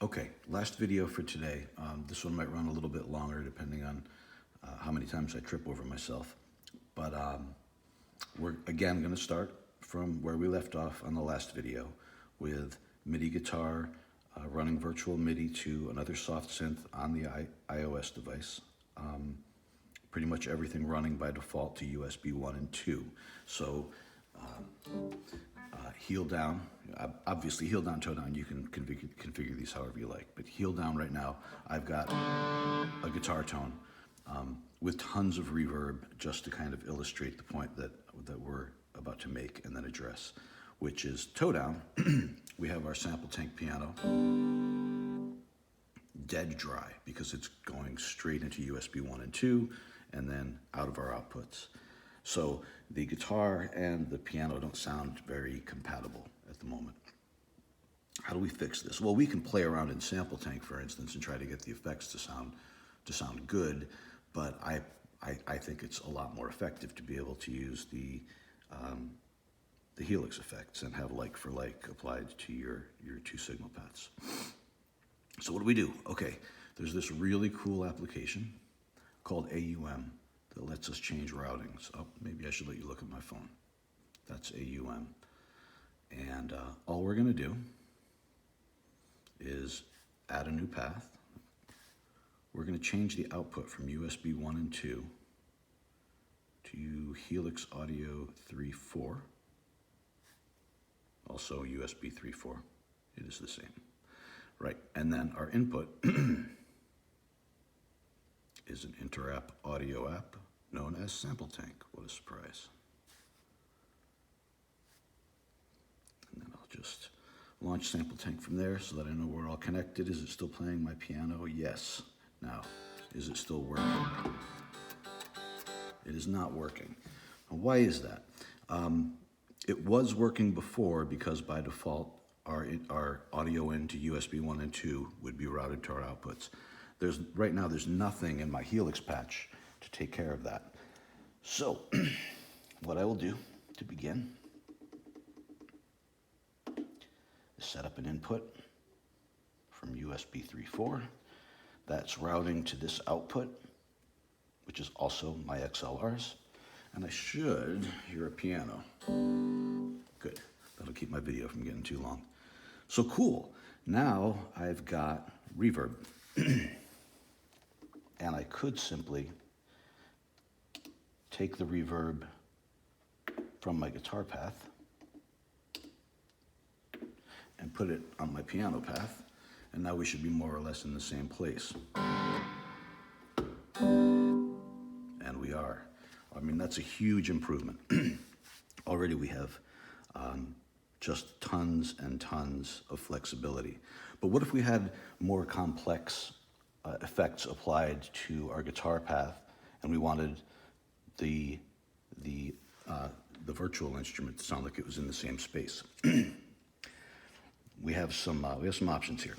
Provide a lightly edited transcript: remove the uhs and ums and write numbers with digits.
Okay, last video for today. This one might run a little bit longer depending on how many times I trip over myself. But we're again going to start from where we left off on the last video with MIDI guitar, running virtual MIDI to another soft synth on the iOS device. Pretty much everything running by default to USB 1 and 2. So heel down, obviously heel down, toe down, you can configure these however you like, but heel down right now, I've got a guitar tone with tons of reverb just to kind of illustrate the point that we're about to make and then address, which is toe down. We have our sample tank piano dead dry because it's going straight into USB 1 and 2 and then out of our outputs. So the guitar and the piano don't sound very compatible at the moment. How do we fix this? Well, we can play around in Sample Tank, for instance, and try to get the effects to sound good, but I think it's a lot more effective to be able to use the Helix effects and have like for like applied to your two signal paths. So what do? Okay, there's this really cool application called AUM that lets us change routings. Oh, maybe I should let you look at my phone. That's AUM. And all we're gonna do is add a new path. We're gonna change the output from USB 1 and 2 to Helix Audio 3.4. Also USB 3.4, it is the same. Right, and then our input is an inter-app audio app known as Sample Tank. What a surprise. And then I'll just launch Sample Tank from there so that I know we're all connected. Is it still playing my piano? Yes. Now, is it still working? It is not working. Now, why is that? It was working before because by default, our audio into USB 1 and 2 would be routed to our outputs. Right now, there's nothing in my Helix patch to take care of that. So, what I will do to begin is set up an input from USB 3.4. That's routing to this output, which is also my XLRs. And I should hear a piano. Good. That'll keep my video from getting too long. So cool. Now I've got reverb. And I could simply take the reverb from my guitar path and put it on my piano path. And now we should be more or less in the same place. And we are. I mean, that's a huge improvement. Already we have just tons and tons of flexibility. But what if we had more complex effects applied to our guitar path and we wanted the virtual instrument to sound like it was in the same space? We have some options here.